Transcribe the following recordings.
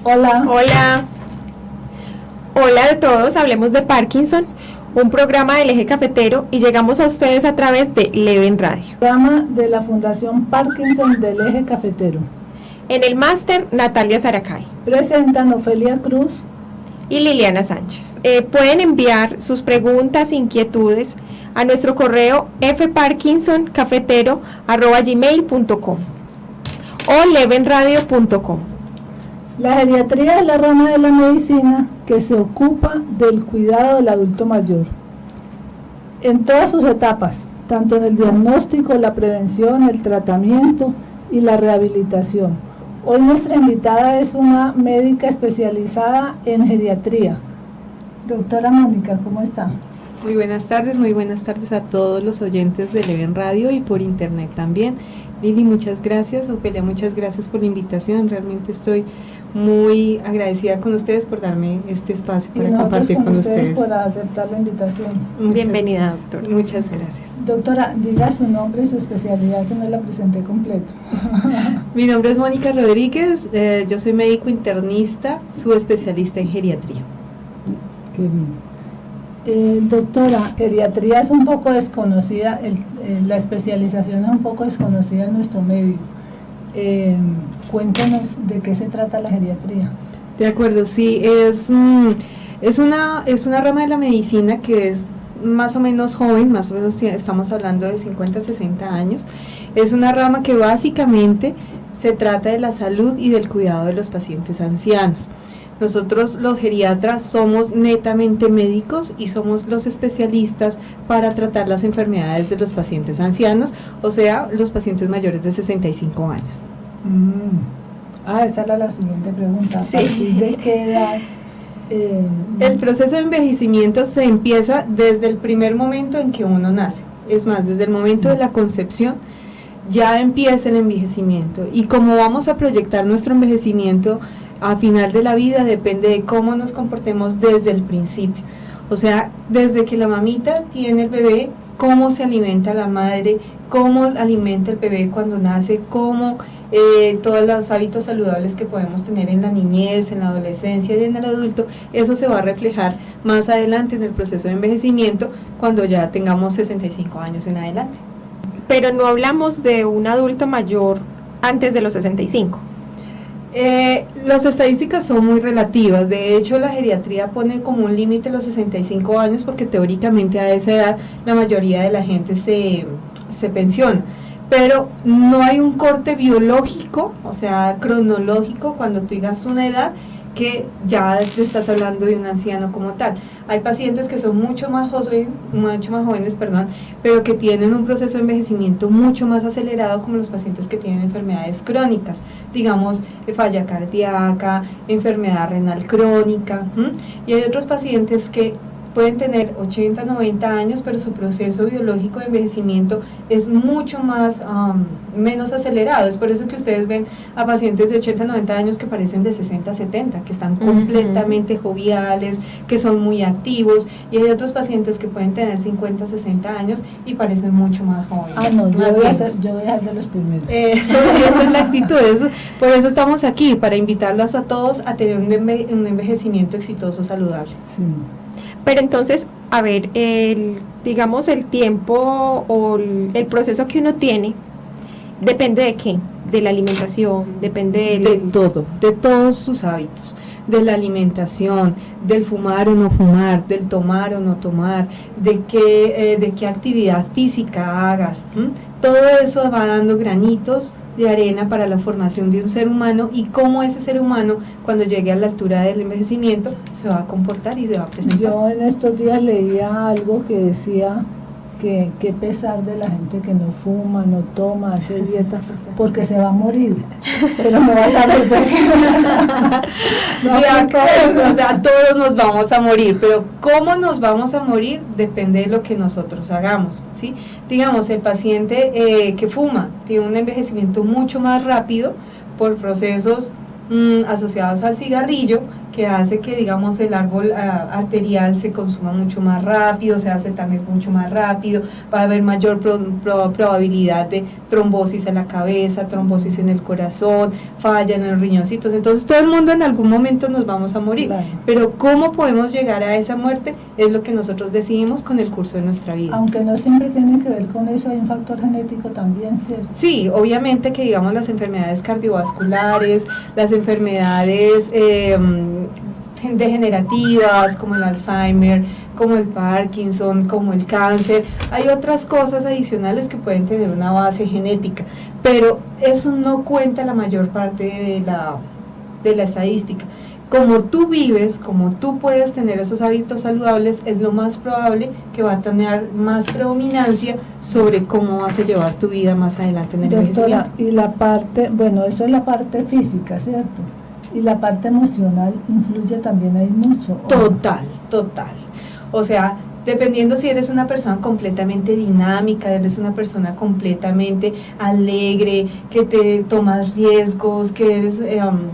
Hola. Hola. Hola a todos, hablemos de Parkinson, un programa del Eje Cafetero y llegamos a ustedes a través de Leven Radio. Programa de la Fundación Parkinson del Eje Cafetero. En el máster, Natalia Saracay. Presentan Ofelia Cruz y Liliana Sánchez. Pueden enviar sus preguntas, inquietudes a nuestro correo fparkinsoncafetero@gmail.com o levenradio.com. La geriatría es la rama de la medicina que se ocupa del cuidado del adulto mayor en todas sus etapas, tanto en el diagnóstico, la prevención, el tratamiento y la rehabilitación. Hoy nuestra invitada es una médica especializada en geriatría. Doctora Mónica, ¿cómo está? Muy buenas tardes a todos los oyentes de Leven Radio y por internet también. Lili, muchas gracias. Ofelia, muchas gracias por la invitación. Realmente estoy muy agradecida con ustedes por darme este espacio para compartir con ustedes. Por aceptar la invitación. Bienvenida, doctora. Muchas gracias. Doctora, diga su nombre y su especialidad, que no la presenté completo. Mi nombre es Mónica Rodríguez, yo soy médico internista, subespecialista en geriatría. Qué bien. Doctora, geriatría es un poco desconocida, la especialización es un poco desconocida en nuestro medio. Cuéntanos de qué se trata la geriatría. De acuerdo, sí, es una rama de la medicina que es más o menos joven, más o menos estamos hablando de 50, 60 años. Es una rama que básicamente se trata de la salud y del cuidado de los pacientes ancianos. Nosotros los geriatras somos netamente médicos y somos los especialistas para tratar las enfermedades de los pacientes ancianos, o sea, los pacientes mayores de 65 años. Esa era la siguiente pregunta. Sí. ¿A partir de qué edad? El proceso de envejecimiento se empieza desde el primer momento en que uno nace. Es más, desde el momento de la concepción ya empieza el envejecimiento. Y como vamos a proyectar nuestro envejecimiento a final de la vida, depende de cómo nos comportemos desde el principio. O sea, desde que la mamita tiene el bebé, cómo se alimenta la madre, cómo alimenta el bebé cuando nace, cómo todos los hábitos saludables que podemos tener en la niñez, en la adolescencia y en el adulto, eso se va a reflejar más adelante en el proceso de envejecimiento cuando ya tengamos 65 años en adelante. Pero no hablamos de un adulto mayor antes de los 65. Las estadísticas son muy relativas. De hecho, la geriatría pone como un límite los 65 años porque teóricamente a esa edad la mayoría de la gente se pensiona, pero no hay un corte biológico, o sea, cronológico, cuando tú digas una edad que ya te estás hablando de un anciano como tal. Hay pacientes que son mucho más jóvenes, pero que tienen un proceso de envejecimiento mucho más acelerado, como los pacientes que tienen enfermedades crónicas, digamos falla cardíaca, enfermedad renal crónica, y hay otros pacientes que pueden tener 80, 90 años, pero su proceso biológico de envejecimiento es mucho más, menos acelerado. Es por eso que ustedes ven a pacientes de 80, 90 años que parecen de 60, 70, que están completamente joviales, que son muy activos, y hay otros pacientes que pueden tener 50, 60 años y parecen mucho más jóvenes. No, yo voy a ser de los primeros. Esa es la actitud, por eso estamos aquí, para invitarlos a todos a tener un envejecimiento exitoso, saludable. Sí. Pero entonces, a ver, digamos el tiempo o el proceso que uno tiene, ¿depende de qué? De la alimentación, depende de todos sus hábitos, de la alimentación, del fumar o no fumar, del tomar o no tomar, de qué actividad física hagas. Todo eso va dando granitos de arena para la formación de un ser humano y cómo ese ser humano, cuando llegue a la altura del envejecimiento, se va a comportar y se va a presentar. Yo en estos días leía algo que decía que pesar de la gente que no fuma, no toma, hace dieta, porque se va a morir, pero no va a saber por qué. O sea, todos nos vamos a morir, pero cómo nos vamos a morir depende de lo que nosotros hagamos, ¿sí? Digamos, el paciente que fuma tiene un envejecimiento mucho más rápido por procesos asociados al cigarrillo que hace que, digamos, el árbol arterial se consuma mucho más rápido, se hace también mucho más rápido, va a haber mayor probabilidad de trombosis en la cabeza, trombosis en el corazón, falla en los riñoncitos. Entonces todo el mundo en algún momento nos vamos a morir, Claro. pero cómo podemos llegar a esa muerte es lo que nosotros decidimos con el curso de nuestra vida. Aunque no siempre tiene que ver con eso, hay un factor genético también, ¿cierto? Sí, obviamente que digamos las enfermedades cardiovasculares, las enfermedades degenerativas como el Alzheimer, como el Parkinson, como el cáncer, hay otras cosas adicionales que pueden tener una base genética, pero eso no cuenta la mayor parte de la estadística. Como tú vives, como tú puedes tener esos hábitos saludables, es lo más probable que va a tener más predominancia sobre cómo vas a llevar tu vida más adelante en el Doctora, envejecimiento. y la parte, bueno, eso es la parte física, ¿cierto? Y la parte emocional influye también ahí mucho. ¿o? Total. O sea, dependiendo si eres una persona completamente dinámica, eres una persona completamente alegre, que te tomas riesgos, que eres,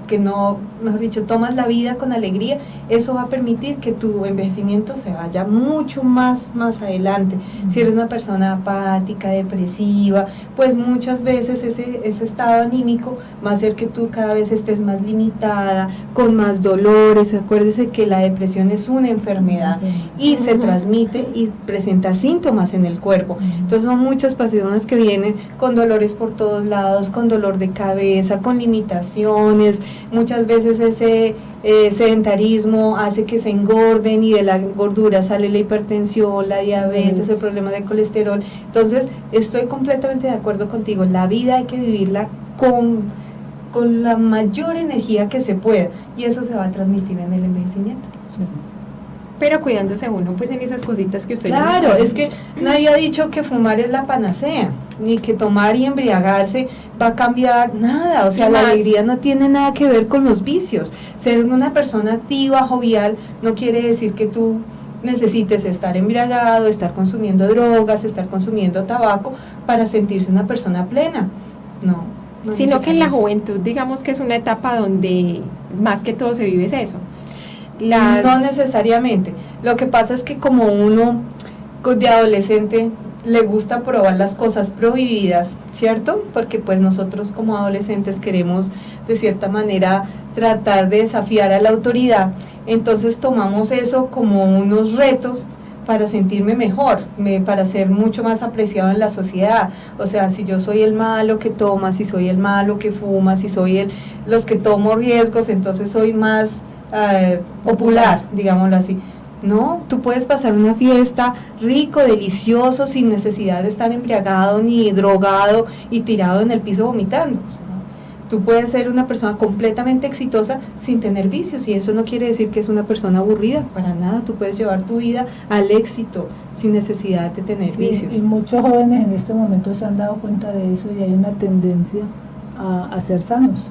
que no, mejor dicho, tomas la vida con alegría, eso va a permitir que tu envejecimiento se vaya mucho más adelante. Si eres una persona apática, depresiva, pues muchas veces ese estado anímico va a hacer que tú cada vez estés más limitada, con más dolores. Acuérdese que la depresión es una enfermedad y se transmite y presenta síntomas en el cuerpo. Entonces son muchas personas que vienen con dolores por todos lados, con dolor de cabeza, con limitaciones, muchas veces ese sedentarismo hace que se engorden y de la gordura sale la hipertensión, la diabetes, el problema de colesterol. Entonces estoy completamente de acuerdo contigo, la vida hay que vivirla con la mayor energía que se pueda y eso se va a transmitir en el envejecimiento. Sí. Pero cuidándose uno, pues en esas cositas que usted... Claro, es que nadie ha dicho que fumar es la panacea, ni que tomar y embriagarse va a cambiar nada, o sea, Y la más. alegría no tiene nada que ver con los vicios. Ser una persona activa, jovial, no quiere decir que tú necesites estar embriagado, estar consumiendo drogas, estar consumiendo tabaco para sentirse una persona plena. No Sino que en la necesariamente. juventud, digamos que es una etapa donde más que todo se vive es eso. No necesariamente. Lo que pasa es que como uno de adolescente le gusta probar las cosas prohibidas, ¿cierto? Porque pues nosotros como adolescentes queremos de cierta manera tratar de desafiar a la autoridad, entonces tomamos eso como unos retos para sentirme mejor, para ser mucho más apreciado en la sociedad. O sea, si yo soy el malo que toma, si soy el malo que fuma, si soy los que tomo riesgos, entonces soy más popular, digámoslo así. No, tú puedes pasar una fiesta rico, delicioso, sin necesidad de estar embriagado ni drogado y tirado en el piso vomitando. Tú puedes ser una persona completamente exitosa sin tener vicios y eso no quiere decir que es una persona aburrida, para nada. Tú puedes llevar tu vida al éxito sin necesidad de tener Sí, vicios. y muchos jóvenes en este momento se han dado cuenta de eso y hay una tendencia a ser sanos.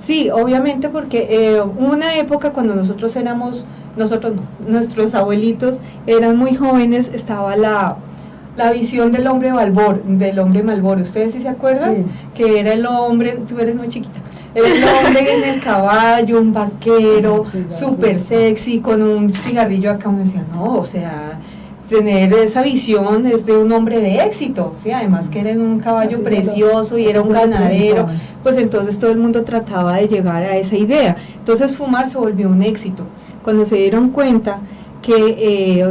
Sí, obviamente porque una época cuando nosotros no, nuestros abuelitos eran muy jóvenes, estaba la visión del hombre Malboro. ¿Ustedes sí se acuerdan? Sí. Que era el hombre, tú eres muy chiquita, era el hombre en el caballo, un vaquero, Sí, súper sexy, con un cigarrillo acá. Uno decía, no, o sea, tener esa visión es de un hombre de éxito, ¿sí? Además que era en un caballo Así precioso y así era un se lo ganadero, pintaban. pues entonces todo el mundo trataba de llegar a esa idea. Entonces fumar se volvió un éxito. Cuando se dieron cuenta que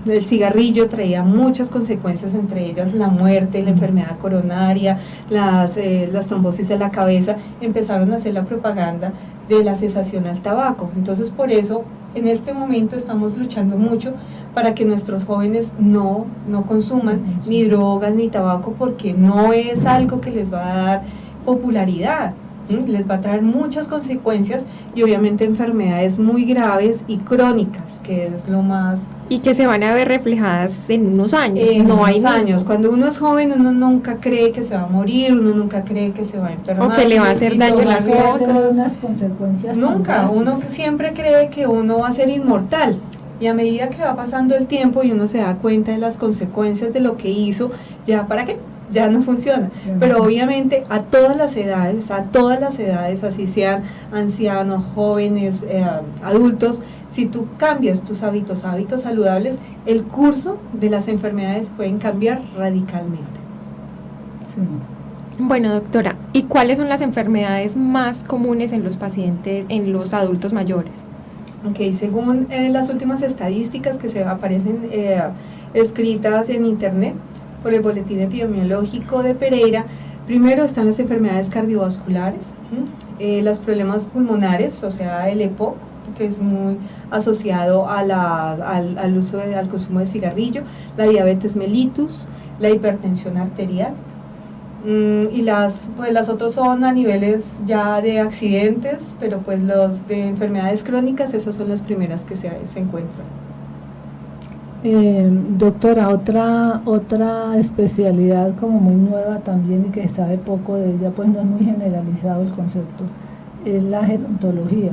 el cigarrillo traía muchas consecuencias, entre ellas la muerte, la enfermedad coronaria, las trombosis en la cabeza, empezaron a hacer la propaganda de la cesación al tabaco. Entonces por eso en este momento estamos luchando mucho para que nuestros jóvenes no consuman ni drogas ni tabaco, porque no es algo que les va a dar popularidad, ¿sí? Les va a traer muchas consecuencias y obviamente enfermedades muy graves y crónicas, que es lo más... Y que se van a ver reflejadas en unos años. En no unos hay mismo. años. Cuando uno es joven, uno nunca cree que se va a morir, uno nunca cree que se va a enfermar. O que le va a hacer y daño tomar las riesgos. cosas. Tiene unas consecuencias Nunca, fantásticas. uno siempre cree que uno va a ser inmortal y a medida que va pasando el tiempo y uno se da cuenta de las consecuencias de lo que hizo, ya para qué, ya no funciona. Pero obviamente a todas las edades, así sean ancianos, jóvenes, adultos, si tú cambias tus hábitos saludables, el curso de las enfermedades pueden cambiar radicalmente. Sí. Bueno, doctora, ¿y cuáles son las enfermedades más comunes en los pacientes, en los adultos mayores? Ok, según las últimas estadísticas que se aparecen escritas en internet por el Boletín Epidemiológico de Pereira, primero están las enfermedades cardiovasculares, los problemas pulmonares, o sea, el EPOC, que es muy asociado a al uso al consumo de cigarrillo, la diabetes mellitus, la hipertensión arterial, y las otras son a niveles ya de accidentes, pero pues los de enfermedades crónicas, esas son las primeras que se encuentran. Doctora, otra especialidad como muy nueva también y que se sabe poco de ella, pues no es muy generalizado el concepto, es la gerontología.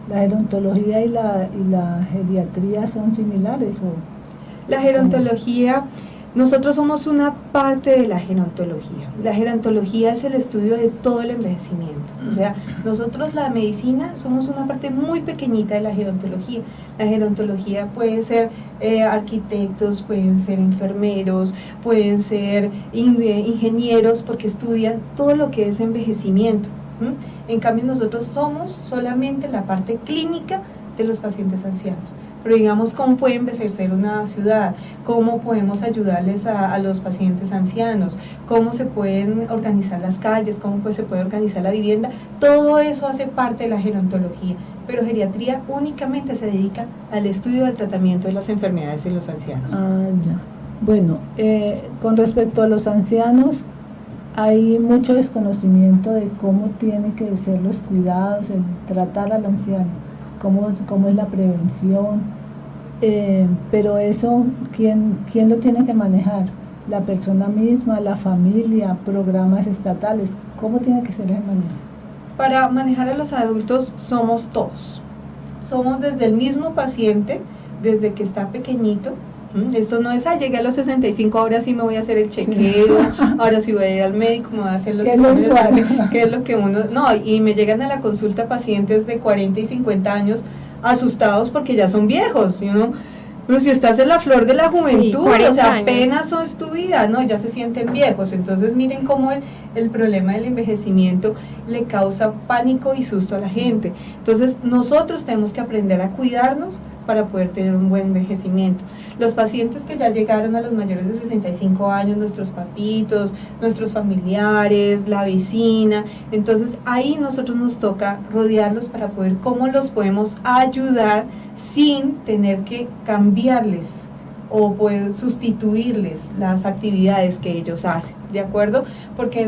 ¿La gerontología y la geriatría son similares? La gerontología, nosotros somos una parte de la gerontología. La gerontología es el estudio de todo el envejecimiento. O sea, nosotros la medicina somos una parte muy pequeñita de la gerontología. La gerontología puede ser arquitectos, pueden ser enfermeros, pueden ser ingenieros, porque estudian todo lo que es envejecimiento. En cambio, nosotros somos solamente la parte clínica de los pacientes ancianos. Pero digamos, ¿cómo puede envejecer una ciudad? ¿Cómo podemos ayudarles a los pacientes ancianos? ¿Cómo se pueden organizar las calles? ¿Cómo se puede organizar la vivienda? Todo eso hace parte de la gerontología. Pero geriatría únicamente se dedica al estudio del tratamiento de las enfermedades de los ancianos. Ah, ya. Bueno, con respecto a los ancianos, hay mucho desconocimiento de cómo tienen que ser los cuidados, el tratar al anciano, cómo es la prevención, pero eso, ¿quién lo tiene que manejar? ¿La persona misma, la familia, programas estatales? ¿Cómo tiene que ser el manejo? Para manejar a los adultos somos todos. Somos desde el mismo paciente, desde que está pequeñito. Esto no es, llegué a los 65, ahora sí me voy a hacer el chequeo, ahora sí voy a ir al médico, me voy a hacer los exámenes, que es lo que uno, no, y me llegan a la consulta pacientes de 40 y 50 años asustados porque ya son viejos, pero si estás en la flor de la juventud, sí, o sea, años. apenas es tu vida, ¿no? Ya se sienten viejos. Entonces miren cómo el problema del envejecimiento le causa pánico y susto a la gente. Entonces nosotros tenemos que aprender a cuidarnos para poder tener un buen envejecimiento. Los pacientes que ya llegaron a los mayores de 65 años, nuestros papitos, nuestros familiares, la vecina, entonces ahí nosotros nos toca rodearlos para poder cómo los podemos ayudar sin tener que cambiarles o poder sustituirles las actividades que ellos hacen, ¿de acuerdo? Porque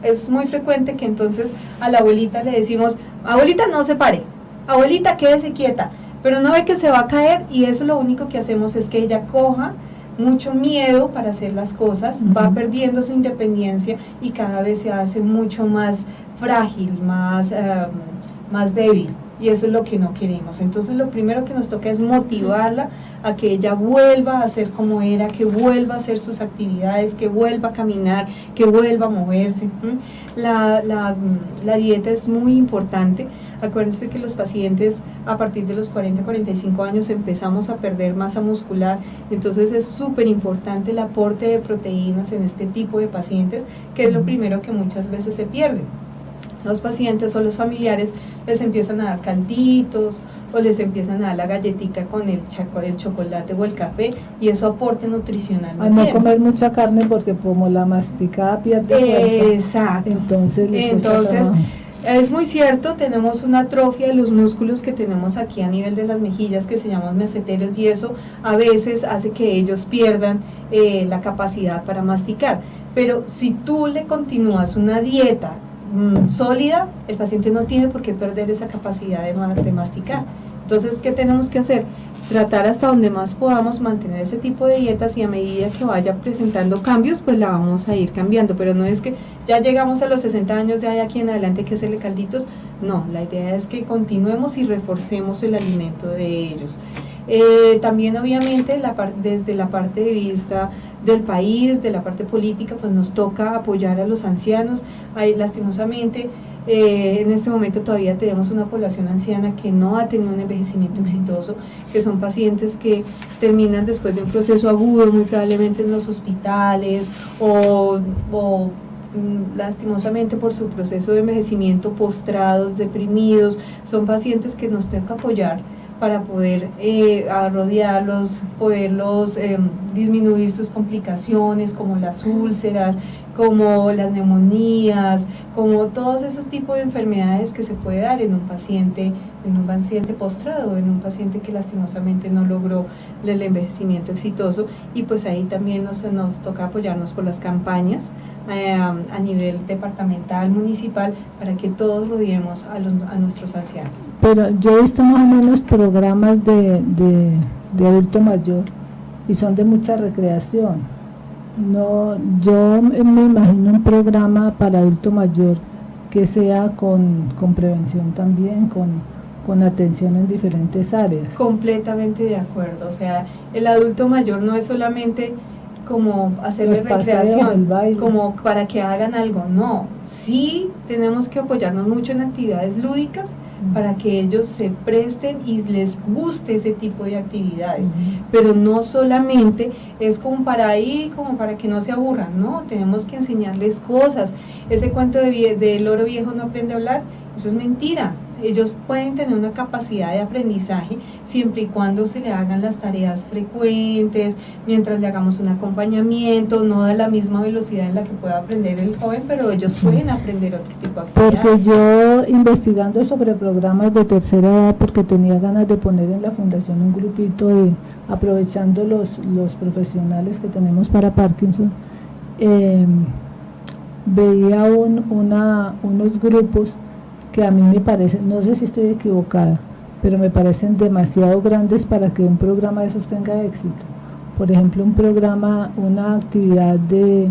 es muy frecuente que entonces a la abuelita le decimos, abuelita no se pare, abuelita quédese quieta, pero no ve que se va a caer y eso lo único que hacemos es que ella coja mucho miedo para hacer las cosas, va perdiendo su independencia y cada vez se hace mucho más frágil, más débil. Y eso es lo que no queremos. Entonces lo primero que nos toca es motivarla a que ella vuelva a ser como era, que vuelva a hacer sus actividades, que vuelva a caminar, que vuelva a moverse. La dieta es muy importante. Acuérdense que los pacientes a partir de los 40-45 años empezamos a perder masa muscular, entonces es súper importante el aporte de proteínas en este tipo de pacientes, que es lo primero que muchas veces se pierde. Los pacientes o los familiares les empiezan a dar calditos o les empiezan a dar la galletica con el chocolate o el café y eso aporte nutricional. A no comer mucha carne porque como la masticada pierde fuerza. Exacto. Entonces es muy cierto, tenemos una atrofia de los músculos que tenemos aquí a nivel de las mejillas que se llaman meseterios y eso a veces hace que ellos pierdan la capacidad para masticar. Pero si tú le continúas una dieta sólida, el paciente no tiene por qué perder esa capacidad de masticar. Entonces, ¿qué tenemos que hacer? Tratar hasta donde más podamos mantener ese tipo de dietas y a medida que vaya presentando cambios, pues la vamos a ir cambiando, pero no es que ya llegamos a los 60 años, ya de aquí en adelante hay que hacerle calditos, no, la idea es que continuemos y reforcemos el alimento de ellos. También obviamente desde la parte de vista del país, de la parte política, pues nos toca apoyar a los ancianos. Lastimosamente, en este momento todavía tenemos una población anciana que no ha tenido un envejecimiento exitoso, que son pacientes que terminan después de un proceso agudo, muy probablemente en los hospitales o lastimosamente por su proceso de envejecimiento postrados, deprimidos. Son pacientes que nos toca apoyar para poder rodearlos, poderlos disminuir sus complicaciones como las úlceras, como las neumonías, como todos esos tipos de enfermedades que se puede dar en un paciente postrado, en un paciente que lastimosamente no logró el envejecimiento exitoso. Y pues ahí también nos toca apoyarnos por las campañas a nivel departamental, municipal, para que todos rodeemos a nuestros ancianos. Pero yo he visto más o menos programas de adulto mayor y son de mucha recreación. No, yo me imagino un programa para adulto mayor que sea con prevención también, con atención en diferentes áreas. Completamente de acuerdo. O sea, el adulto mayor no es solamente como hacerle recreación, como para que hagan algo, no. Sí tenemos que apoyarnos mucho en actividades lúdicas para que ellos se presten y les guste ese tipo de actividades, pero no solamente es como para ahí, como para que no se aburran, no, tenemos que enseñarles cosas. Ese cuento de loro viejo no aprende a hablar, eso es mentira. Ellos pueden tener una capacidad de aprendizaje siempre y cuando se le hagan las tareas frecuentes, mientras le hagamos un acompañamiento, no a la misma velocidad en la que pueda aprender el joven, pero ellos pueden aprender otro tipo de actividades. Porque yo investigando sobre programas de tercera edad, porque tenía ganas de poner en la fundación un grupito aprovechando los profesionales que tenemos para Parkinson, veía unos grupos que a mí me parecen, no sé si estoy equivocada, pero me parecen demasiado grandes para que un programa de esos tenga éxito. Por ejemplo, una actividad de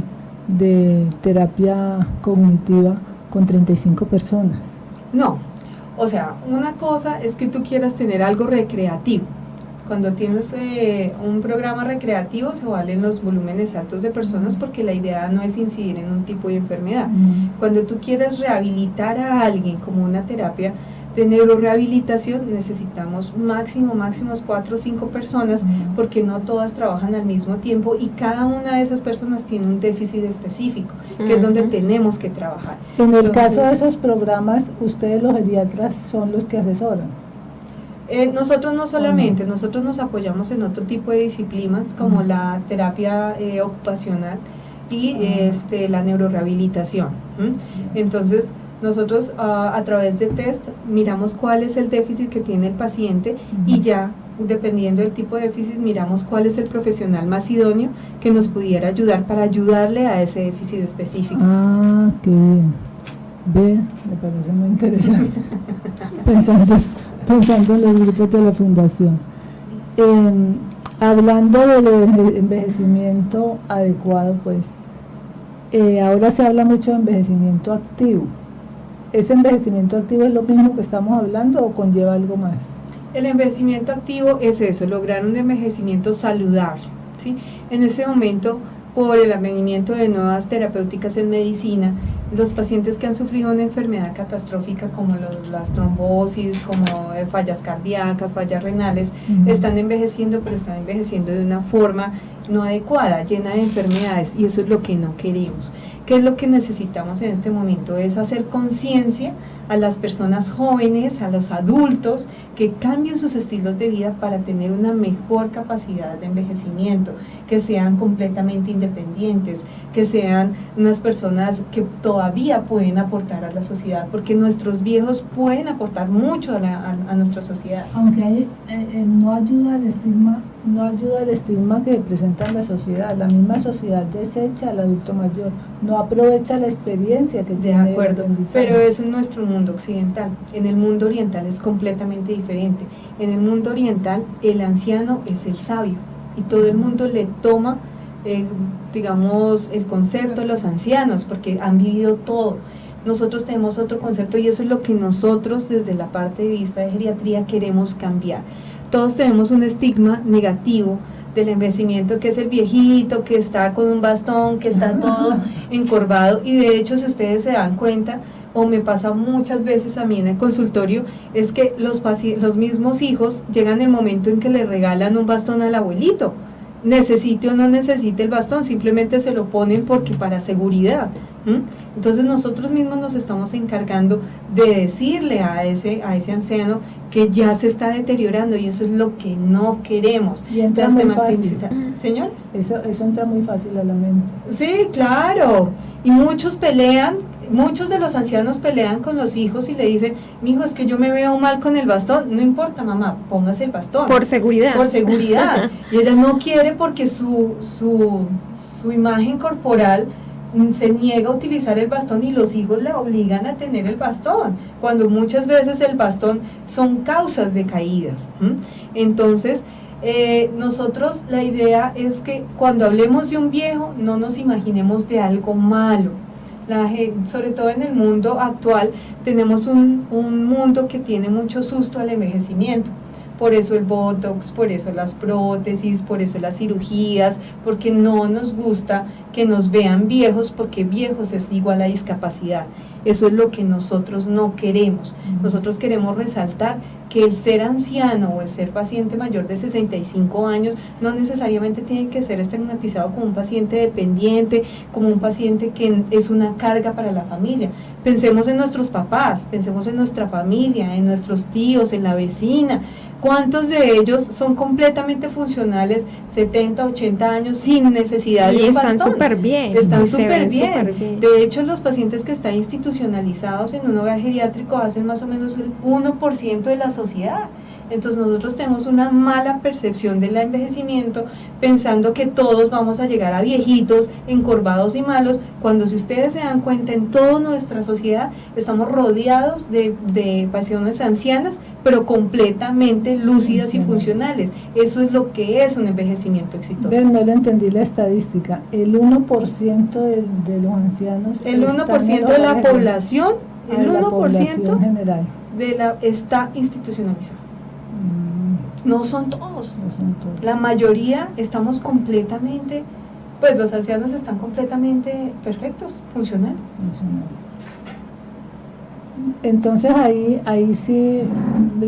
terapia cognitiva con 35 personas. No, o sea, una cosa es que tú quieras tener algo recreativo. Cuando tienes un programa recreativo se valen los volúmenes altos de personas porque la idea no es incidir en un tipo de enfermedad. Cuando tú quieres rehabilitar a alguien como una terapia de neurorehabilitación, necesitamos máximos 4 o 5 personas porque no todas trabajan al mismo tiempo y cada una de esas personas tiene un déficit específico, que es donde tenemos que trabajar. En el caso de esos programas, ustedes los geriatras son los que asesoran. Nosotros no solamente, nosotros nos apoyamos en otro tipo de disciplinas como la terapia ocupacional y la neurorehabilitación. Entonces, nosotros a través de test miramos cuál es el déficit que tiene el paciente y ya, dependiendo del tipo de déficit, miramos cuál es el profesional más idóneo que nos pudiera ayudar para ayudarle a ese déficit específico. Ah, qué bien. Ve, me parece muy interesante. Pensando en los grupos de la fundación. Hablando del envejecimiento adecuado, pues, ahora se habla mucho de envejecimiento activo. ¿Ese envejecimiento activo es lo mismo que estamos hablando o conlleva algo más? El envejecimiento activo es eso, lograr un envejecimiento saludable, ¿sí? En ese momento, por el advenimiento de nuevas terapéuticas en medicina, los pacientes que han sufrido una enfermedad catastrófica como las trombosis, como fallas cardíacas, fallas renales, están envejeciendo, pero están envejeciendo de una forma no adecuada, llena de enfermedades, y eso es lo que no queremos. ¿Qué es lo que necesitamos en este momento? Es hacer conciencia a las personas jóvenes, a los adultos, que cambien sus estilos de vida para tener una mejor capacidad de envejecimiento, que sean completamente independientes, que sean unas personas que todavía pueden aportar a la sociedad, porque nuestros viejos pueden aportar mucho a nuestra sociedad. Aunque no ayuda el estigma que presenta la sociedad. La misma sociedad desecha al adulto mayor, no aprovecha la experiencia que tiene. De acuerdo, pero eso es nuestro mundo occidental. En el mundo oriental es completamente diferente. En el mundo oriental el anciano es el sabio y todo el mundo le toma digamos el concepto de los ancianos porque han vivido todo. Nosotros tenemos otro concepto y eso es lo que nosotros desde la parte de vista de geriatría queremos cambiar. todos tenemos un estigma negativo del envejecimiento, que es el viejito, que está con un bastón, que está todo encorvado, y de hecho, si ustedes se dan cuenta, o me pasa muchas veces a mí en el consultorio, es que los mismos hijos llegan el momento en que le regalan un bastón al abuelito, necesite o no necesite el bastón, simplemente se lo ponen porque para seguridad. Entonces nosotros mismos nos estamos encargando de decirle a ese anciano que ya se está deteriorando, y eso es lo que no queremos. Y entra muy fácil. ¿Señor? Eso entra muy fácil a la mente. Sí, claro, y muchos de los ancianos pelean con los hijos y le dicen, mijo, es que yo me veo mal con el bastón. No importa, mamá, póngase el bastón. Por seguridad. Por seguridad. Y ella no quiere porque su imagen corporal se niega a utilizar el bastón, y los hijos le obligan a tener el bastón, cuando muchas veces el bastón son causas de caídas. Entonces, nosotros, la idea es que cuando hablemos de un viejo, no nos imaginemos de algo malo. Sobre todo en el mundo actual, tenemos un mundo que tiene mucho susto al envejecimiento. Por eso el botox, por eso las prótesis, por eso las cirugías, porque no nos gusta que nos vean viejos, porque viejos es igual a discapacidad. Eso es lo que nosotros no queremos. Nosotros queremos resaltar que el ser anciano o el ser paciente mayor de 65 años no necesariamente tiene que ser estigmatizado como un paciente dependiente, como un paciente que es una carga para la familia. Pensemos en nuestros papás, pensemos en nuestra familia, en nuestros tíos, en la vecina. ¿Cuántos de ellos son completamente funcionales, 70, 80 años, sin necesidad de un bastón? Están súper bien. Están súper bien. De hecho, los pacientes que están institucionalizados en un hogar geriátrico hacen más o menos el 1% de la sociedad. Entonces nosotros tenemos una mala percepción del envejecimiento, pensando que todos vamos a llegar a viejitos, encorvados y malos, cuando si ustedes se dan cuenta, en toda nuestra sociedad estamos rodeados de personas ancianas, pero completamente lúcidas y funcionales. Eso es lo que es un envejecimiento exitoso. No le entendí la estadística. El 1% de los ancianos, el 1% de la población, el 1% general está institucionalizado. No son todos. La mayoría estamos completamente, pues los ancianos están completamente perfectos, funcionales. Entonces ahí sí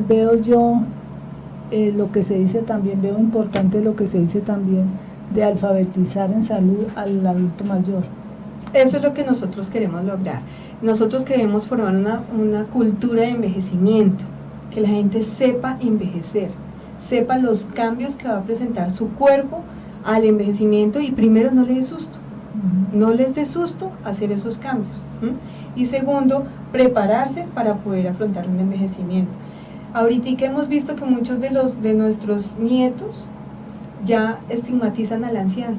veo yo lo que se dice también, veo importante lo que se dice también de alfabetizar en salud al adulto mayor. Eso es lo que nosotros queremos lograr. Nosotros queremos formar una cultura de envejecimiento, que la gente sepa envejecer, sepa los cambios que va a presentar su cuerpo al envejecimiento, y primero no le dé susto, no les dé susto hacer esos cambios. Y segundo, prepararse para poder afrontar un envejecimiento. Ahorita que hemos visto que muchos de nuestros nietos ya estigmatizan al anciano.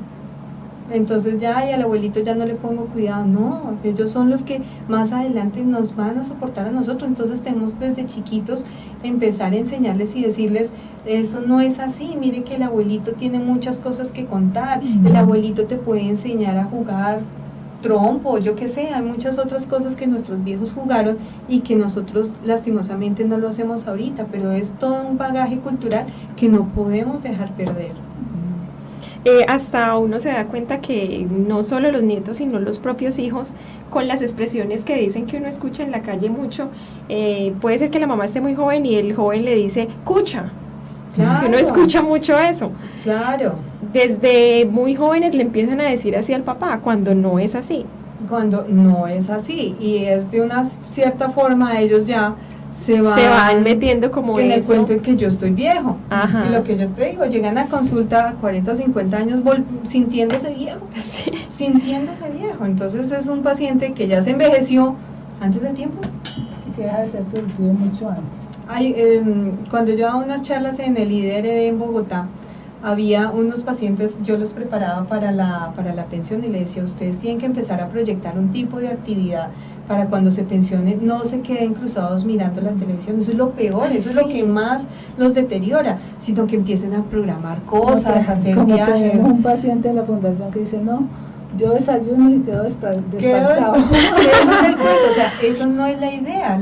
Entonces ya, y al abuelito ya no le pongo cuidado. No, ellos son los que más adelante nos van a soportar a nosotros. Entonces tenemos desde chiquitos empezar a enseñarles y decirles, eso no es así, mire que el abuelito tiene muchas cosas que contar, el abuelito te puede enseñar a jugar trompo, yo qué sé, hay muchas otras cosas que nuestros viejos jugaron y que nosotros lastimosamente no lo hacemos ahorita, pero es todo un bagaje cultural que no podemos dejar perder. Hasta uno se da cuenta que no solo los nietos, sino los propios hijos, con las expresiones que dicen que uno escucha en la calle mucho, puede ser que la mamá esté muy joven y el joven le dice, cucha. Claro. Uno escucha mucho eso. Claro. Desde muy jóvenes le empiezan a decir así al papá, cuando no es así. Cuando no es así, y es de una cierta forma, ellos ya se van metiendo como que eso. me cuenten que yo estoy viejo. Ajá. Y lo que yo te digo, llegan a consulta a 40 o 50 años sintiéndose viejo. Sí. Sintiéndose viejo. Entonces es un paciente que ya se envejeció antes de tiempo. Y que deja de ser productivo mucho antes. Cuando yo daba unas charlas en el IDRD en Bogotá, había unos pacientes, yo los preparaba para la pensión y le decía, ustedes tienen que empezar a proyectar un tipo de actividad para cuando se pensionen, no se queden cruzados mirando la televisión. Eso es lo peor, eso es lo que más los deteriora, sino que empiecen a programar cosas, a hacer como viajes. tenemos un paciente en la fundación que dice, no, Yo desayuno y quedo despachado. Ese es el punto, o sea, eso no es la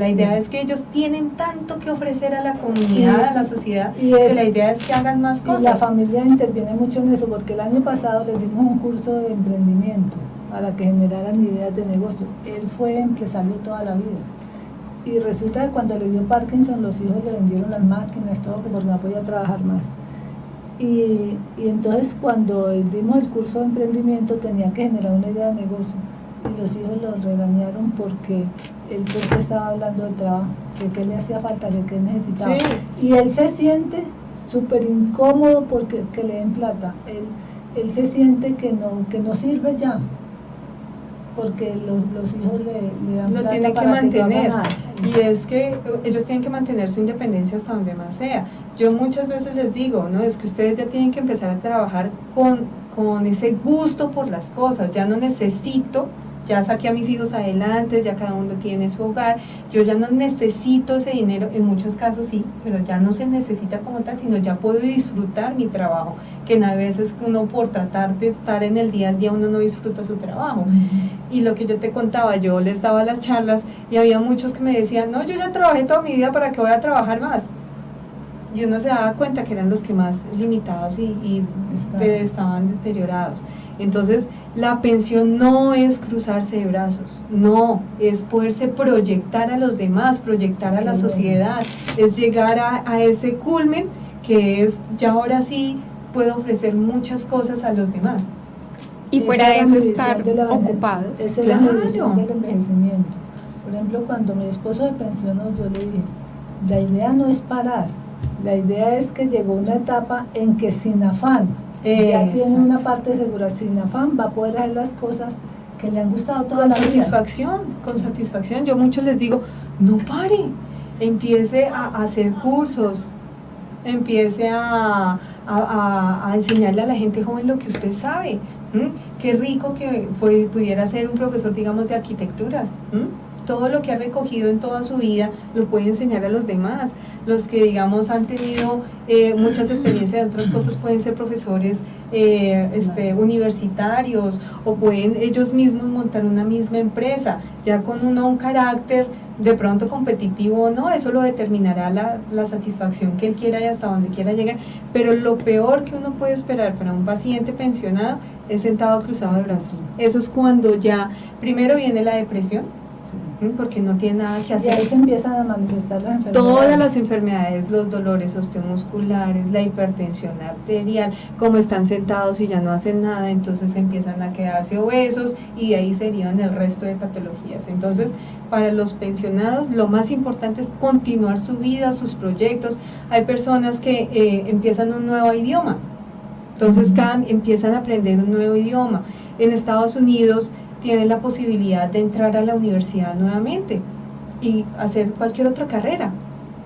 idea es que ellos tienen tanto que ofrecer a la comunidad, a la sociedad, que la idea es que hagan más cosas. Y la familia interviene mucho en eso, porque el año pasado les dimos un curso de emprendimiento para que generaran ideas de negocio. Él fue empresario toda la vida. Y resulta que cuando le dio Parkinson, los hijos le vendieron las máquinas, todo, porque no podía trabajar más. Y entonces cuando dimos el curso de emprendimiento tenía que generar una idea de negocio. Y los hijos lo regañaron porque él porque estaba hablando de trabajo, de qué le hacía falta, de qué necesitaba. Sí. Y él se siente súper incómodo porque que le den plata. Él se siente que no sirve ya, porque los hijos le dan lo plata tienen que para mantener, que no haga nada. y es que ellos tienen que mantener su independencia hasta donde más sea. Yo muchas veces les digo, no, es que ustedes ya tienen que empezar a trabajar con ese gusto por las cosas. Ya no necesito, ya saqué a mis hijos adelante, ya cada uno tiene su hogar, yo ya no necesito ese dinero, en muchos casos sí, pero ya no se necesita como tal, sino ya puedo disfrutar mi trabajo, que a veces uno por tratar de estar en el día al día uno no disfruta su trabajo. Y lo que yo te contaba, yo les daba las charlas y había muchos que me decían, no, yo ya trabajé toda mi vida, ¿para qué voy a trabajar más? Y uno se daba cuenta que eran los que más limitados y estaban deteriorados. Entonces, la pensión no es cruzarse de brazos, no, es poderse proyectar a los demás, proyectar a la sociedad, es llegar a ese culmen que es, ya ahora sí puedo ofrecer muchas cosas a los demás. Y fuera de eso estar ocupados. Esa es la medición del envejecimiento. Por ejemplo, cuando mi esposo se pensionó, yo le dije, la idea no es parar, la idea es que llegó una etapa en que sin afán, ya tiene una parte segura, sin afán va a poder hacer las cosas que le han gustado toda la vida. Con satisfacción. Yo mucho les digo, no pare, empiece a hacer cursos, empiece a enseñarle a la gente joven lo que usted sabe. Qué rico que pudiera ser un profesor, digamos, de arquitectura. Todo lo que ha recogido en toda su vida lo puede enseñar a los demás. Los que, digamos, han tenido muchas experiencias de otras cosas pueden ser profesores universitarios, o pueden ellos mismos montar una misma empresa, ya con un carácter de pronto competitivo o no, eso lo determinará la satisfacción que él quiera y hasta donde quiera llegar. Pero lo peor que uno puede esperar para un paciente pensionado es sentado cruzado de brazos. Eso es cuando ya primero viene la depresión, porque no tiene nada que hacer. Y ahí se empiezan a manifestar las enfermedades. Todas las enfermedades, los dolores osteomusculares, la hipertensión arterial, como están sentados y ya no hacen nada, entonces empiezan a quedarse obesos y de ahí serían el resto de patologías. Entonces, para los pensionados, lo más importante es continuar su vida, sus proyectos. Hay personas que empiezan un nuevo idioma, entonces empiezan a aprender un nuevo idioma. En Estados Unidos tienen la posibilidad de entrar a la universidad nuevamente y hacer cualquier otra carrera,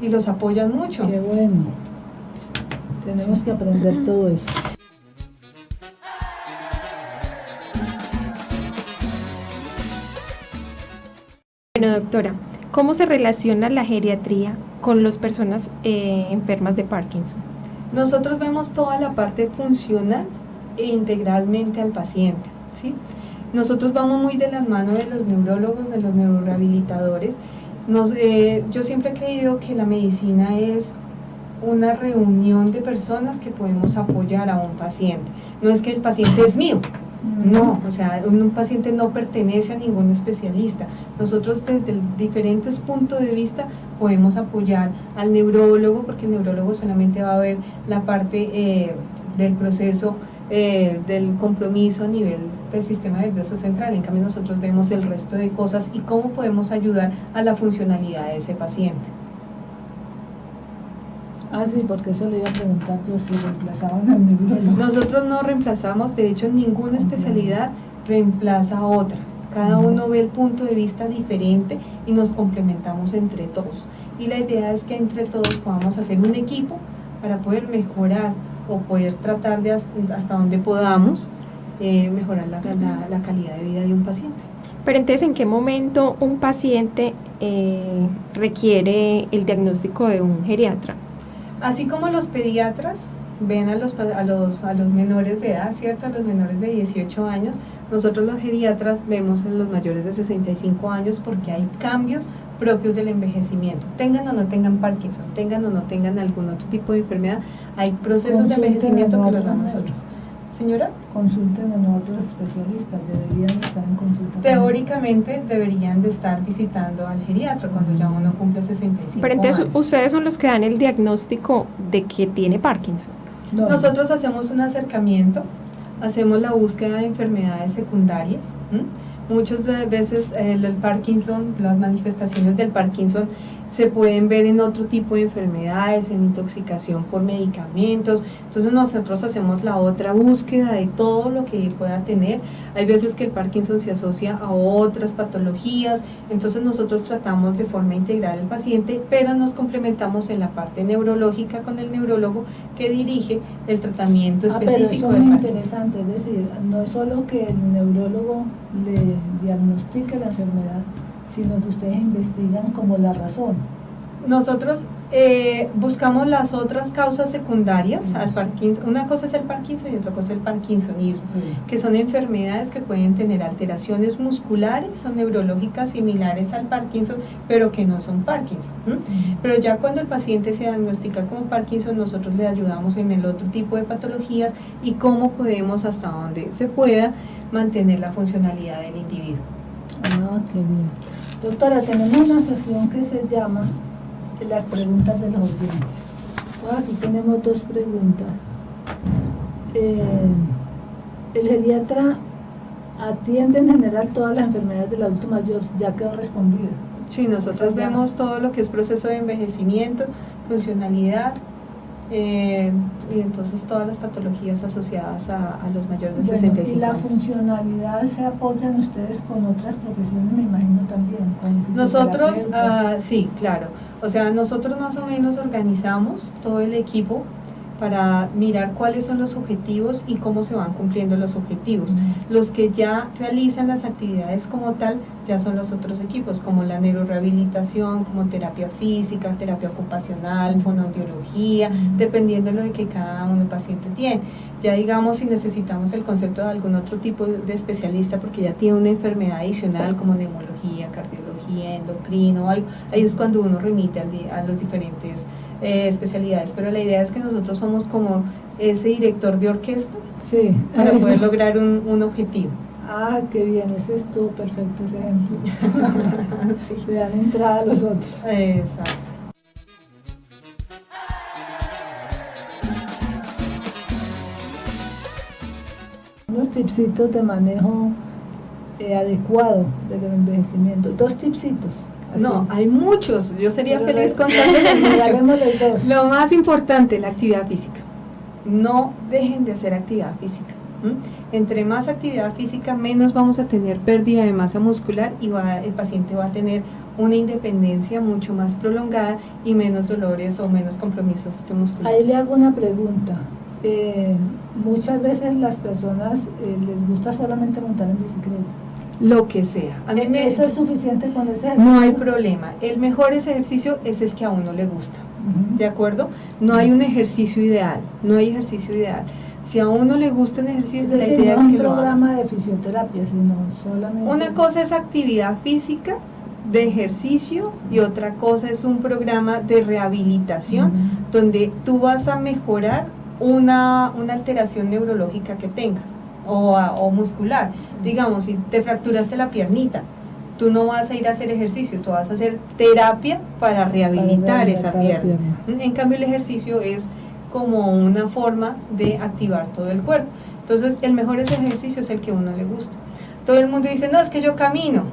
y los apoyan mucho. Qué bueno, tenemos que aprender todo eso. Bueno, doctora, ¿cómo se relaciona la geriatría con las personas enfermas de Parkinson? Nosotros vemos toda la parte funcional e integralmente al paciente, ¿sí? Nosotros vamos muy de la mano de los neurólogos, de los neurorehabilitadores. Yo siempre he creído que la medicina es una reunión de personas que podemos apoyar a un paciente. No es que el paciente es mío, no, o sea, un paciente no pertenece a ningún especialista. Nosotros desde diferentes puntos de vista podemos apoyar al neurólogo, porque el neurólogo solamente va a ver la parte del proceso del compromiso a nivel del sistema nervioso central. En cambio, nosotros vemos el resto de cosas y cómo podemos ayudar a la funcionalidad de ese paciente. Ah, sí, porque eso le iba a preguntar yo si reemplazaban al neurólogo. Nosotros no reemplazamos, de hecho, ninguna especialidad reemplaza a otra. Cada uno ve el punto de vista diferente y nos complementamos entre todos. Y la idea es que entre todos podamos hacer un equipo para poder mejorar o poder tratar de hasta donde podamos mejorar la calidad de vida de un paciente. Pero entonces, ¿en qué momento un paciente requiere el diagnóstico de un geriatra? Así como los pediatras ven a los menores de edad, ¿cierto? A los menores de 18 años, Nosotros los geriatras vemos en los mayores de 65 años porque hay cambios propios del envejecimiento. Tengan o no tengan Parkinson, tengan o no tengan algún otro tipo de enfermedad, hay procesos de envejecimiento que los vemos nosotros. Señora, consulten a otros especialistas, deberían estar en consulta. Teóricamente deberían de estar visitando al geriatra cuando ya uno cumple 65 Pero entonces años. ustedes son los que dan el diagnóstico de que tiene Parkinson. No. Nosotros hacemos un acercamiento, hacemos la búsqueda de enfermedades secundarias. Muchas veces el Parkinson, las manifestaciones del Parkinson se pueden ver en otro tipo de enfermedades, en intoxicación por medicamentos. Entonces nosotros hacemos la otra búsqueda de todo lo que pueda tener. Hay veces que el Parkinson se asocia a otras patologías, entonces nosotros tratamos de forma integral al paciente, pero nos complementamos en la parte neurológica con el neurólogo que dirige el tratamiento específico pero eso del es muy Parkinson. interesante, es decir, no es solo que el neurólogo le diagnostique la enfermedad, sino que ustedes investigan como la razón. Nosotros buscamos las otras causas secundarias al Parkinson. Una cosa es el Parkinson y otra cosa es el parkinsonismo, que son enfermedades que pueden tener alteraciones musculares o neurológicas similares al Parkinson, pero que no son Parkinson. Pero ya cuando el paciente se diagnostica como Parkinson, nosotros le ayudamos en el otro tipo de patologías y cómo podemos, hasta donde se pueda, mantener la funcionalidad del individuo. Ah, qué bien. Doctora, tenemos una sesión que se llama las preguntas de los oyentes. Aquí tenemos dos preguntas. El geriatra atiende en general todas las enfermedades del adulto mayor, ya quedó respondida. Sí, nosotros vemos todo lo que es proceso de envejecimiento, funcionalidad, y entonces todas las patologías asociadas a los mayores de 65 y la años. funcionalidad se apoyan ustedes con otras profesiones, me imagino también. Con Nosotros, fisioterapeutas. sí, claro. O sea, nosotros más o menos organizamos todo el equipo para mirar cuáles son los objetivos y cómo se van cumpliendo los objetivos. Los que ya realizan las actividades como tal, ya son los otros equipos, como la neurorehabilitación, como terapia física, terapia ocupacional, fonoaudiología, dependiendo de lo que cada uno paciente tiene. Ya digamos, si necesitamos el concepto de algún otro tipo de especialista, porque ya tiene una enfermedad adicional como neumología, cardiología, endocrino, algo, ahí es cuando uno remite a los diferentes especialidades, pero la idea es que nosotros somos como ese director de orquesta, sí, para poder lograr un objetivo. Ah, qué bien, ese estuvo perfecto ese ejemplo. Sí. Le dan entrada a los otros. Exacto. Unos tipsitos de manejo adecuado del envejecimiento. Dos tipsitos. Así. No, hay muchos, yo sería Pero feliz contándoles muchos. regalémosles dos. Lo más importante, la actividad física. No dejen de hacer actividad física. Entre más actividad física, menos vamos a tener pérdida de masa muscular y el paciente va a tener una independencia mucho más prolongada y menos dolores o menos compromisos musculares. Ahí le hago una pregunta. Muchas veces las personas les gusta solamente montar en bicicleta. Lo que sea. ¿Eso es suficiente con ese ejercicio? No hay problema. El mejor ejercicio es el que a uno le gusta. ¿De acuerdo? No hay un ejercicio ideal. No hay ejercicio ideal. Si a uno le gusta un ejercicio, Es la decir, idea no es que un lo haga. programa de fisioterapia, sino solamente... Una cosa es actividad física de ejercicio y otra cosa es un programa de rehabilitación donde tú vas a mejorar una alteración neurológica que tengas o muscular. Digamos, si te fracturaste la piernita, tú no vas a ir a hacer ejercicio, tú vas a hacer terapia para rehabilitar esa pierna. En cambio, el ejercicio es como una forma de activar todo el cuerpo. Entonces, el mejor ejercicio es el que a uno le gusta. Todo el mundo dice, no, es que yo camino,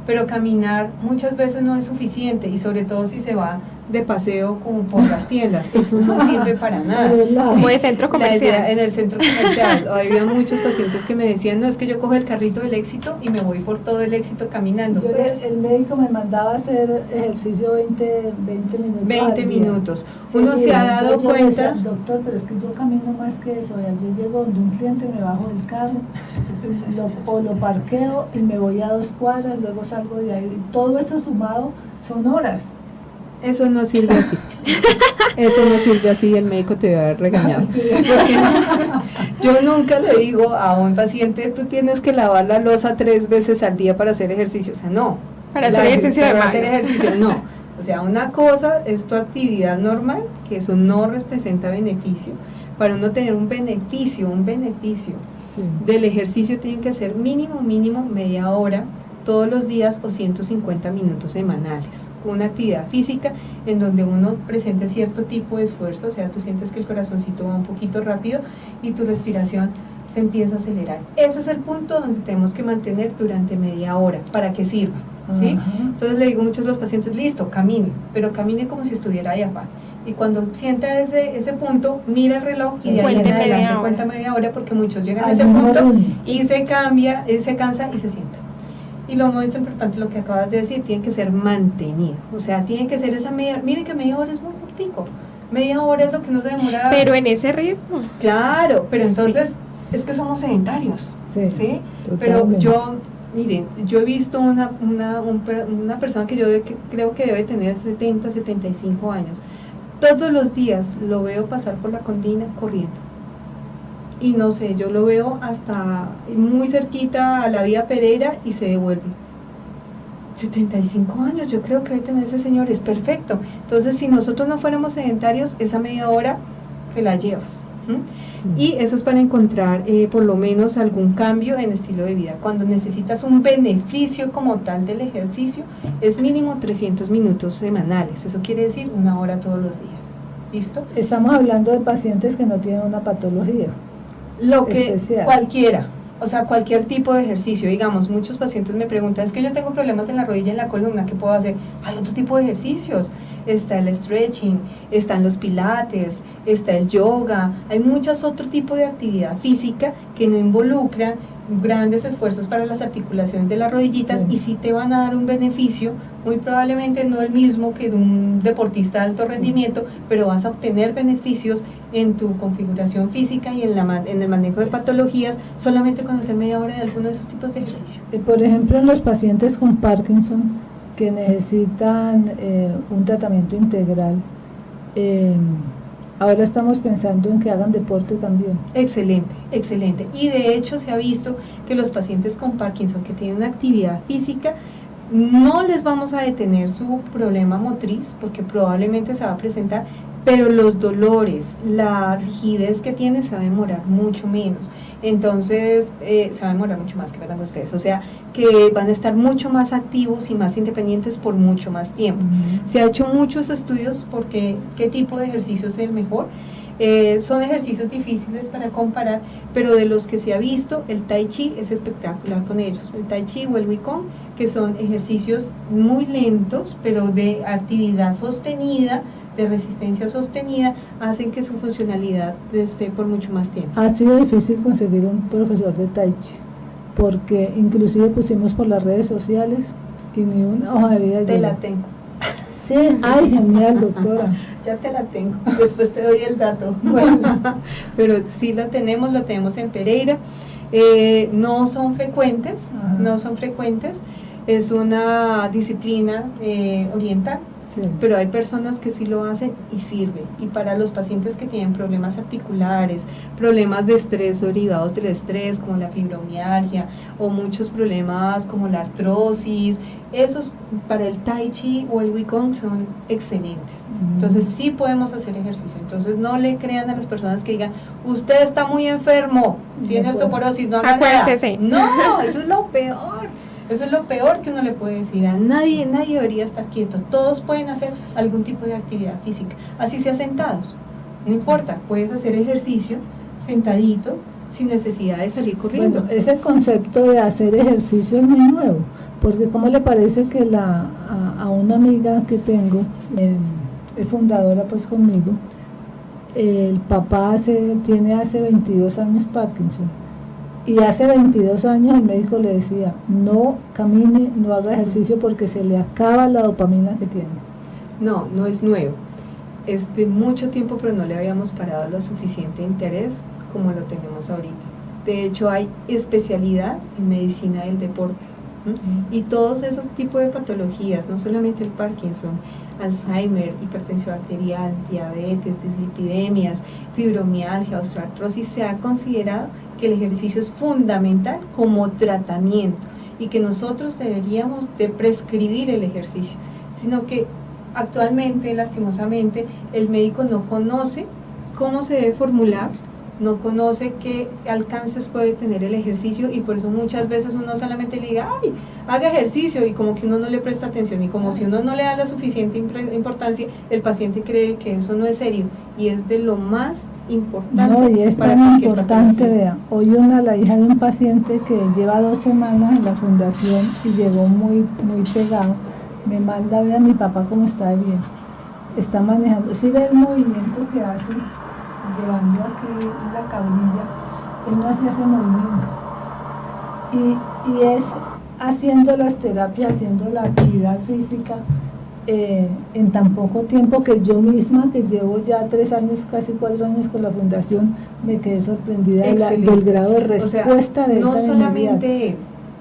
pero caminar muchas veces no es suficiente y sobre todo si se va de paseo como por las tiendas, eso no sirve para nada. Como de centro comercial. En el centro comercial, había muchos pacientes que me decían, no, es que yo cojo el carrito del éxito y me voy por todo el éxito caminando. El médico me mandaba a hacer ejercicio 20 minutos. 20 minutos. Sí, Uno se ha dado yo cuenta. decía, doctor, pero es que yo camino más que eso. Yo llego donde un cliente, me bajo del carro, lo parqueo y me voy a 2 cuadras, luego salgo de ahí. Todo esto sumado son horas. Eso no sirve así. Eso no sirve así, el médico te va a regañar. Sí. Porque entonces Yo nunca le digo a un paciente, tú tienes que lavar la loza 3 veces al día para hacer ejercicio, o sea, no. Para hacer ejercicio de para mano. hacer ejercicio, no. O sea, una cosa es tu actividad normal, que eso no representa beneficio. Para uno tener un beneficio Sí. del ejercicio tiene que ser mínimo media hora todos los días o 150 minutos semanales. Una actividad física en donde uno presente cierto tipo de esfuerzo, o sea, tú sientes que el corazoncito va un poquito rápido y tu respiración se empieza a acelerar. Ese es el punto donde tenemos que mantener durante media hora para que sirva, ¿sí? Ajá. Entonces le digo a muchos de los pacientes, listo, camine, pero camine como si estuviera de afán. Y cuando sienta ese punto, mira el reloj y de ahí en Cuente media adelante hora. cuenta media hora, porque muchos llegan a Al ese mismo punto ritmo. y se cambia, se cansa y se sienta. Y lo más importante, lo que acabas de decir, tiene que ser mantenido. O sea, tiene que ser esa media, miren que media hora es muy cortico. Media hora es lo que no se demora. Pero en ese ritmo. Claro, pero entonces es que somos sedentarios. Sí, ¿Sí? Pero totalmente. yo, miren, yo he visto una persona que yo creo que debe tener 70, 75 años. Todos los días lo veo pasar por la Condina corriendo. Y no sé, yo lo veo hasta muy cerquita a la vía Pereira y se devuelve. 75 años, yo creo que debe tener ese señor, es perfecto. Entonces, si nosotros no fuéramos sedentarios, esa media hora que la llevas. ¿M? Sí. Y eso es para encontrar por lo menos algún cambio en estilo de vida. Cuando necesitas un beneficio como tal del ejercicio, es mínimo 300 minutos semanales. Eso quiere decir 1 hora todos los días. ¿Listo? Estamos hablando de pacientes que no tienen una patología. Lo que Especial. cualquiera, o sea, cualquier tipo de ejercicio. Digamos, muchos pacientes me preguntan, es que yo tengo problemas en la rodilla y en la columna, ¿qué puedo hacer? Hay otro tipo de ejercicios. Está el stretching, están los pilates, está el yoga, hay muchos otro tipo de actividad física que no involucran grandes esfuerzos para las articulaciones de las rodillitas, Sí. y sí te van a dar un beneficio, muy probablemente no el mismo que de un deportista de alto Sí. rendimiento, pero vas a obtener beneficios en tu configuración física y en el manejo de patologías solamente con hacer media hora de alguno de esos tipos de ejercicio. Por ejemplo, en los pacientes con Parkinson que necesitan un tratamiento integral, ahora estamos pensando en que hagan deporte también. Excelente, excelente. Y de hecho se ha visto que los pacientes con Parkinson que tienen una actividad física, no les vamos a detener su problema motriz, porque probablemente se va a presentar, pero los dolores, la rigidez que tiene se va a demorar mucho menos. Entonces, se va a demorar mucho más, que verán ustedes. O sea, que van a estar mucho más activos y más independientes por mucho más tiempo. Se ha hecho muchos estudios porque qué tipo de ejercicio es el mejor. Son ejercicios difíciles para comparar, pero de los que se ha visto, el Tai Chi es espectacular con ellos. El Tai Chi o el Wikong, que son ejercicios muy lentos, pero de actividad sostenida, de resistencia sostenida, hacen que su funcionalidad esté por mucho más tiempo. Ha sido difícil conseguir un profesor de Tai Chi, porque inclusive pusimos por las redes sociales y ni una hoja de vida Te llegó. la tengo. Sí, ay, genial, doctora. Ya te la tengo, después te doy el dato. Bueno. Pero sí lo tenemos en Pereira. No son frecuentes, Ajá. no son frecuentes. Es una disciplina oriental, Sí. pero hay personas que sí lo hacen y sirve. Y para los pacientes que tienen problemas articulares, problemas de estrés o derivados del estrés, como la fibromialgia, o muchos problemas como la artrosis, esos para el Tai Chi o el Wikong son excelentes. Entonces sí podemos hacer ejercicio. Entonces no le crean a las personas que digan, usted está muy enfermo, tiene No puedo. osteoporosis, no haga nada. Acuéstese. No, eso es lo peor. Eso es lo peor que uno le puede decir a nadie. Nadie debería estar quieto. Todos pueden hacer algún tipo de actividad física, así sea sentados. No importa, puedes hacer ejercicio sentadito sin necesidad de salir corriendo. Bueno, ese concepto de hacer ejercicio es muy nuevo, porque ¿cómo le parece que a una amiga que tengo, es fundadora pues conmigo, el papá tiene hace 22 años Parkinson, y hace 22 años el médico le decía, no camine, no haga ejercicio porque se le acaba la dopamina que tiene. No, no es nuevo. Es de mucho tiempo, pero no le habíamos parado lo suficiente interés como lo tenemos ahorita. De hecho, hay especialidad en medicina del deporte. ¿Mm? Y todos esos tipos de patologías, no solamente el Parkinson, Alzheimer, hipertensión arterial, diabetes, dislipidemias, fibromialgia, osteoartrosis, se ha considerado que el ejercicio es fundamental como tratamiento y que nosotros deberíamos de prescribir el ejercicio, sino que actualmente, lastimosamente, el médico no conoce cómo se debe formular, no conoce qué alcances puede tener el ejercicio y por eso muchas veces uno solamente le diga, ay, haga ejercicio y como que uno no le presta atención y como si uno no le da la suficiente importancia, el paciente cree que eso no es serio y es de lo más importante. No, y es para tan cualquier importante, patología. vea, hoy la hija de un paciente que lleva 2 semanas en la fundación y llegó muy pegado, me manda, vea mi papá cómo está de bien, está manejando, si ve el movimiento que hace, llevando aquí la cabrilla, él no hace ese movimiento y es haciendo las terapias, haciendo la actividad física en tan poco tiempo que yo misma, que llevo ya 3 años, casi 4 años con la fundación, me quedé sorprendida del grado de respuesta, o sea, de no esta solamente él,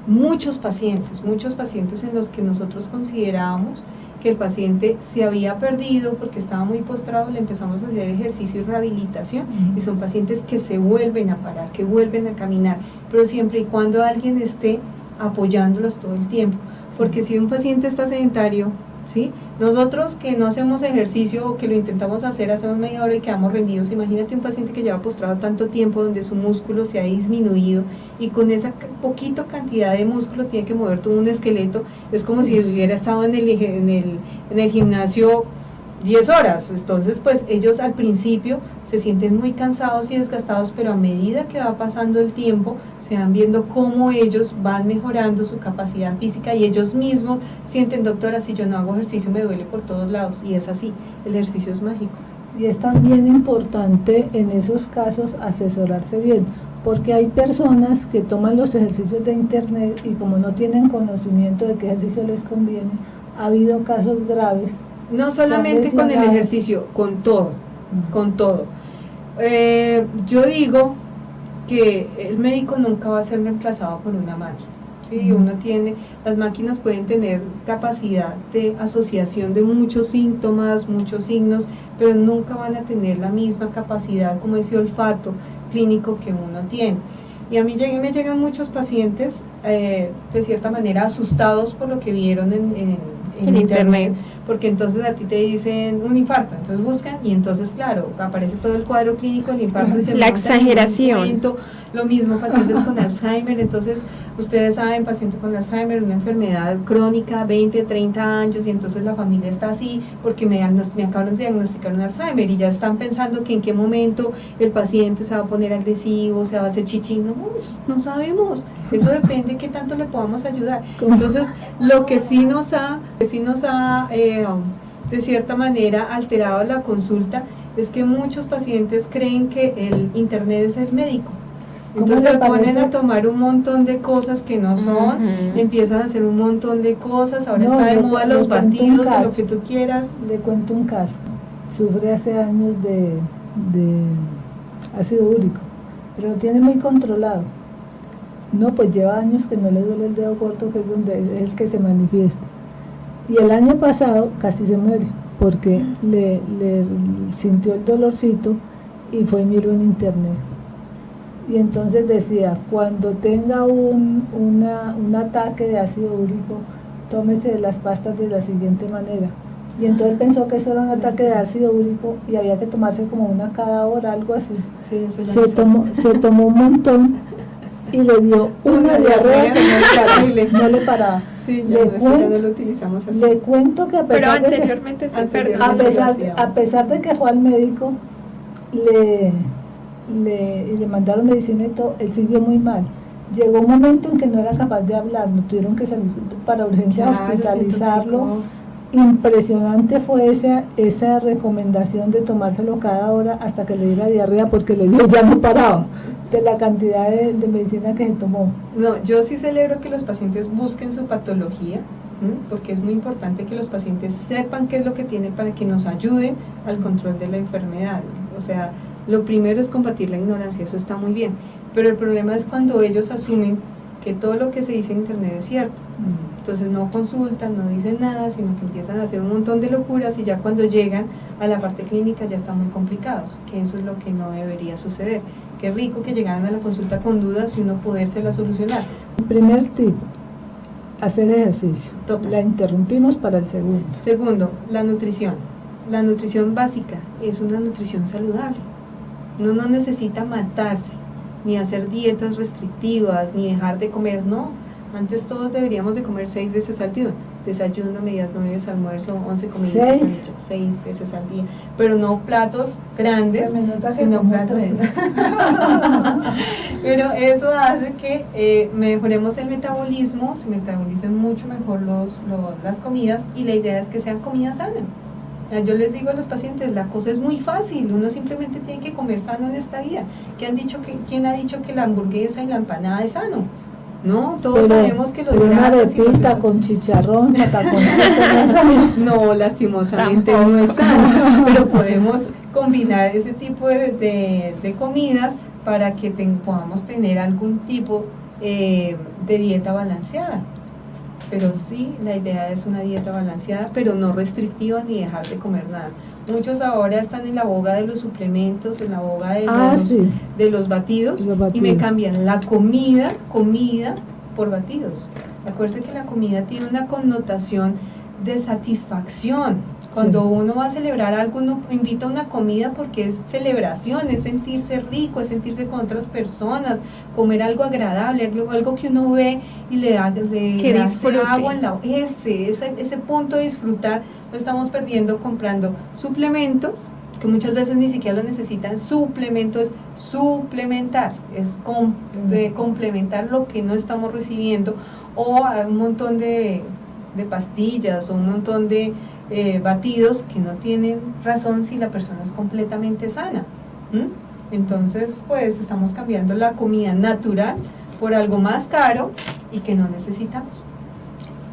muchos pacientes en los que nosotros considerábamos que el paciente se había perdido porque estaba muy postrado, le empezamos a hacer ejercicio y rehabilitación, y son pacientes que se vuelven a parar, que vuelven a caminar, pero siempre y cuando alguien esté apoyándolos todo el tiempo, porque si un paciente está sedentario, ¿sí? Nosotros que no hacemos ejercicio o que lo intentamos hacer, hacemos media hora y quedamos rendidos. Imagínate un paciente que lleva postrado tanto tiempo, donde su músculo se ha disminuido y con esa poquita cantidad de músculo tiene que mover todo un esqueleto. Es como si hubiera estado en el gimnasio 10 horas. Entonces pues ellos al principio se sienten muy cansados y desgastados, pero a medida que va pasando el tiempo se van viendo cómo ellos van mejorando su capacidad física y ellos mismos sienten, doctora, si yo no hago ejercicio me duele por todos lados, y es así, el ejercicio es mágico. Y es también importante en esos casos asesorarse bien, porque hay personas que toman los ejercicios de internet y como no tienen conocimiento de qué ejercicio les conviene, ha habido casos graves. No solamente con el ejercicio, con todo, con todo. Yo digo que el médico nunca va a ser reemplazado por una máquina. ¿Sí? Las máquinas pueden tener capacidad de asociación de muchos síntomas, muchos signos, pero nunca van a tener la misma capacidad como ese olfato clínico que uno tiene. Y a mí me llegan muchos pacientes de cierta manera asustados por lo que vieron en internet, porque entonces a ti te dicen un infarto, entonces buscan y entonces claro, aparece todo el cuadro clínico del infarto y se la exageración. Lo mismo pacientes con Alzheimer, entonces ustedes saben, paciente con Alzheimer, una enfermedad crónica, 20, 30 años, y entonces la familia está así porque me acaban de diagnosticar un Alzheimer y ya están pensando que en qué momento el paciente se va a poner agresivo, se va a hacer chichi. No sabemos, eso depende de qué tanto le podamos ayudar. Entonces lo que sí nos ha de cierta manera alterado la consulta es que muchos pacientes creen que el internet es el médico. Entonces se ponen a tomar un montón de cosas que no son, empiezan a hacer un montón de cosas, ahora está de moda los batidos, de lo que tú quieras. Le cuento un caso, sufre hace años de ácido úrico, pero lo tiene muy controlado. No, pues lleva años que no le duele el dedo corto, que es donde es el que se manifiesta. Y el año pasado casi se muere, porque le sintió el dolorcito y fue y miró en internet. Y entonces decía, cuando tenga un ataque de ácido úrico, tómese las pastas de la siguiente manera. Y entonces pensó que eso era un ataque de ácido úrico y había que tomarse como una cada hora, algo así. Sí, eso se tomó un montón y le dio una diarrea que no le paraba. Sí, ya no lo utilizamos así. Le cuento que a pesar pero anteriormente de que, a pesar de que fue al médico, le mandaron medicina y todo, él siguió muy mal. Llegó un momento en que no era capaz de hablar, lo tuvieron que salir para urgencia, hospitalizarlo. Impresionante fue esa recomendación de tomárselo cada hora hasta que le diera diarrea, porque le dio, ya no paraba de la cantidad de medicina que se tomó. No, yo sí celebro que los pacientes busquen su patología, porque es muy importante que los pacientes sepan qué es lo que tienen para que nos ayuden al control de la enfermedad. O sea, lo primero es combatir la ignorancia, eso está muy bien, pero el problema es cuando ellos asumen que todo lo que se dice en internet es cierto. Entonces no consultan, no dicen nada, sino que empiezan a hacer un montón de locuras y ya cuando llegan a la parte clínica ya están muy complicados, que eso es lo que no debería suceder. Qué rico que llegaran a la consulta con dudas y uno podérselas solucionar. El primer tip, hacer ejercicio. Total. La interrumpimos para el segundo. Segundo, la nutrición. La nutrición básica es una nutrición saludable. Uno no necesita matarse, ni hacer dietas restrictivas, ni dejar de comer, no. Antes todos deberíamos de comer 6 veces al día. Desayuno, medias noches, almuerzo, 11 comidas. 6 veces al día. Pero no platos grandes, Se me nota que sino como platos. 3. Pero eso hace que mejoremos el metabolismo, se metabolicen mucho mejor las comidas, y la idea es que sean comidas sanas. Yo les digo a los pacientes, la cosa es muy fácil, uno simplemente tiene que comer sano en esta vida. ¿Quién ha dicho que la hamburguesa y la empanada es sano? No, todos sabemos que los una grasas arepita con chicharrón, pataconcito, no, lastimosamente tampoco. no es sano, pero podemos combinar ese tipo de comidas para que podamos tener algún tipo de dieta balanceada. Pero sí, la idea es una dieta balanceada, pero no restrictiva ni dejar de comer nada. Muchos ahora están en la boga de los suplementos, en la boga de los batidos, y me cambian la comida por batidos. Acuérdense que la comida tiene una connotación de satisfacción. Cuando uno va a celebrar algo, uno invita a una comida porque es celebración, es sentirse rico, es sentirse con otras personas, comer algo agradable, algo que uno ve y le da agua en la ese punto de disfrutar lo estamos perdiendo comprando suplementos que muchas veces ni siquiera lo necesitan. Suplemento es suplementar, es complementar lo que no estamos recibiendo, o un montón de pastillas o un montón de batidos que no tienen razón si la persona es completamente sana. Entonces, pues estamos cambiando la comida natural por algo más caro y que no necesitamos.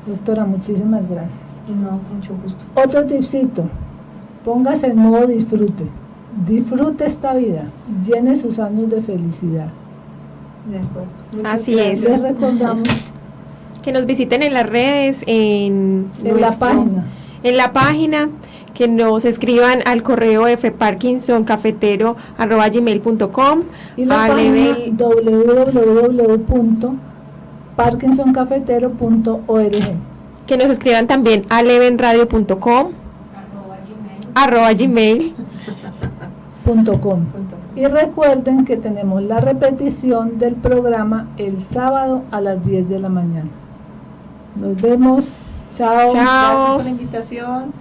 Doctora, muchísimas gracias. No, con mucho gusto. Otro tipcito, póngase en modo disfrute. Disfrute esta vida, llene sus años de felicidad. De acuerdo. Muchas Así gracias. es. Les recordamos Que nos visiten en las redes, en la página. En la página, que nos escriban al correo fparkinsonCafetero@gmail.com, y la página www.parkinsoncafetero.org. que nos escriban también a levenradio.com @gmail. Y recuerden que tenemos la repetición del programa el sábado a las 10 de la mañana. Nos vemos. Chao. Chao. Gracias por la invitación.